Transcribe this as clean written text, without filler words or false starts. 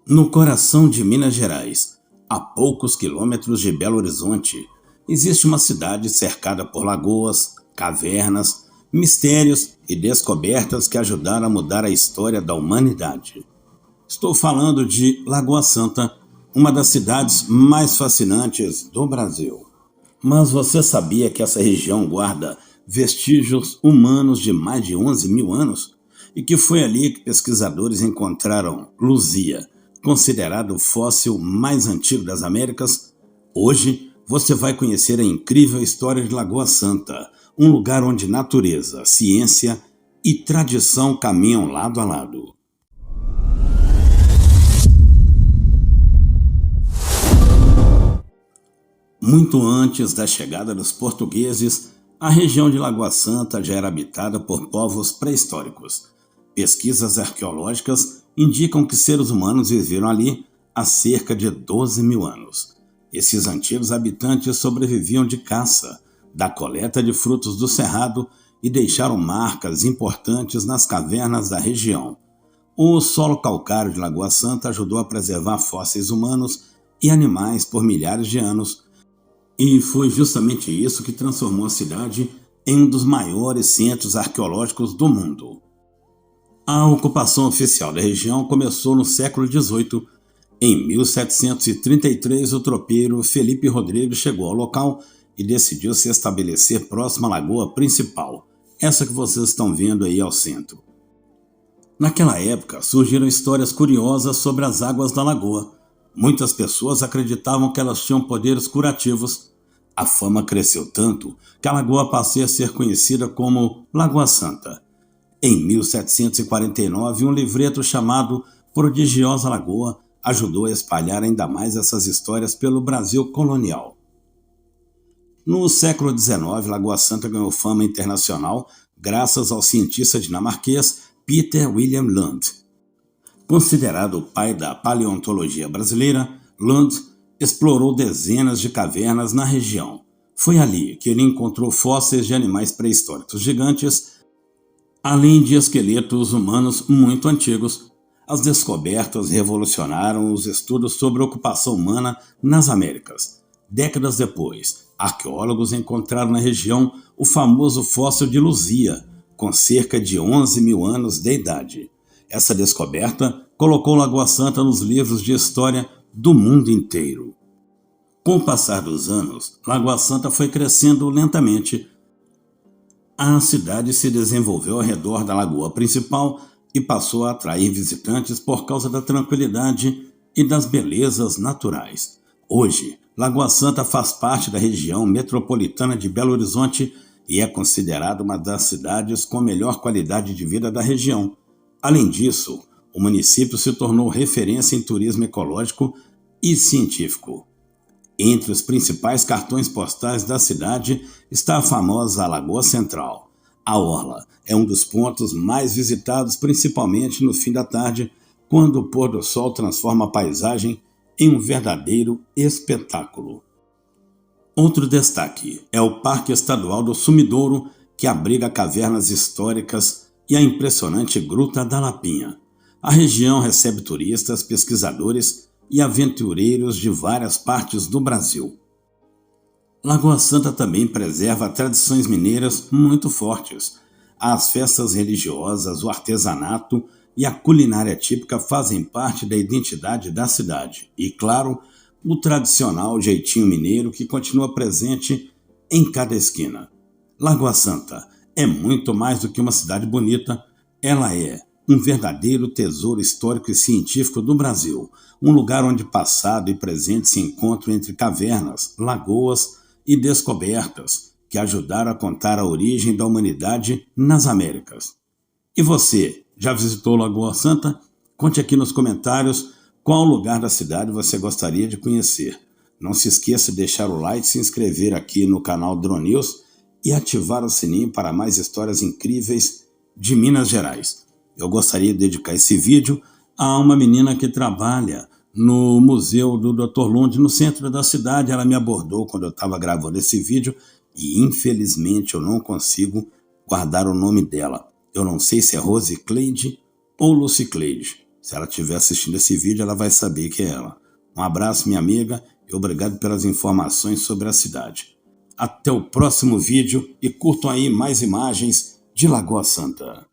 No coração de Minas Gerais, a poucos quilômetros de Belo Horizonte, existe uma cidade cercada por lagoas, cavernas, mistérios e descobertas que ajudaram a mudar a história da humanidade. Estou falando de Lagoa Santa, uma das cidades mais fascinantes do Brasil. Mas você sabia que essa região guarda vestígios humanos de mais de 11 mil anos? E que foi ali que pesquisadores encontraram Luzia, considerado o fóssil mais antigo das Américas? Hoje você vai conhecer a incrível história de Lagoa Santa, um lugar onde natureza, ciência e tradição caminham lado a lado. Muito antes da chegada dos portugueses, a região de Lagoa Santa já era habitada por povos pré-históricos. Pesquisas arqueológicas indicam que seres humanos viveram ali há cerca de 12 mil anos. Esses antigos habitantes sobreviviam de caça, da coleta de frutos do cerrado e deixaram marcas importantes nas cavernas da região. O solo calcário de Lagoa Santa ajudou a preservar fósseis humanos e animais por milhares de anos, e foi justamente isso que transformou a cidade em um dos maiores centros arqueológicos do mundo. A ocupação oficial da região começou no século XVIII. Em 1733, o tropeiro Felipe Rodrigues chegou ao local e decidiu se estabelecer próximo à lagoa principal, essa que vocês estão vendo aí ao centro. Naquela época, surgiram histórias curiosas sobre as águas da lagoa. Muitas pessoas acreditavam que elas tinham poderes curativos. A fama cresceu tanto que a lagoa passou a ser conhecida como Lagoa Santa. Em 1749, um livreto chamado Prodigiosa Lagoa ajudou a espalhar ainda mais essas histórias pelo Brasil colonial. No século XIX, Lagoa Santa ganhou fama internacional graças ao cientista dinamarquês Peter William Lund. Considerado o pai da paleontologia brasileira, Lund explorou dezenas de cavernas na região. Foi ali que ele encontrou fósseis de animais pré-históricos gigantes, além de esqueletos humanos muito antigos. As descobertas revolucionaram os estudos sobre a ocupação humana nas Américas. Décadas depois, arqueólogos encontraram na região o famoso fóssil de Luzia, com cerca de 11 mil anos de idade. Essa descoberta colocou Lagoa Santa nos livros de história do mundo inteiro. Com o passar dos anos, Lagoa Santa foi crescendo lentamente. A cidade se desenvolveu ao redor da lagoa principal e passou a atrair visitantes por causa da tranquilidade e das belezas naturais. Hoje, Lagoa Santa faz parte da região metropolitana de Belo Horizonte e é considerada uma das cidades com melhor qualidade de vida da região. Além disso, o município se tornou referência em turismo ecológico e científico. Entre os principais cartões postais da cidade está a famosa Lagoa Central. A orla é um dos pontos mais visitados, principalmente no fim da tarde, quando o pôr do sol transforma a paisagem em um verdadeiro espetáculo. Outro destaque é o Parque Estadual do Sumidouro, que abriga cavernas históricas e a impressionante Gruta da Lapinha. A região recebe turistas, pesquisadores e aventureiros de várias partes do Brasil. Lagoa Santa também preserva tradições mineiras muito fortes. As festas religiosas, o artesanato e a culinária típica fazem parte da identidade da cidade. E, claro, o tradicional jeitinho mineiro que continua presente em cada esquina. Lagoa Santa é muito mais do que uma cidade bonita, ela é um verdadeiro tesouro histórico e científico do Brasil, um lugar onde passado e presente se encontram entre cavernas, lagoas e descobertas que ajudaram a contar a origem da humanidade nas Américas. E você, já visitou Lagoa Santa? Conte aqui nos comentários qual lugar da cidade você gostaria de conhecer. Não se esqueça de deixar o like, se inscrever aqui no canal Drone News e ativar o sininho para mais histórias incríveis de Minas Gerais. Eu gostaria de dedicar esse vídeo a uma menina que trabalha no Museu do Dr. Lund, no centro da cidade. Ela me abordou quando eu estava gravando esse vídeo e, infelizmente, eu não consigo guardar o nome dela. Eu não sei se é Rose Cleide ou Lucy Cleide. Se ela estiver assistindo esse vídeo, ela vai saber que é ela. Um abraço, minha amiga, e obrigado pelas informações sobre a cidade. Até o próximo vídeo e curtam aí mais imagens de Lagoa Santa.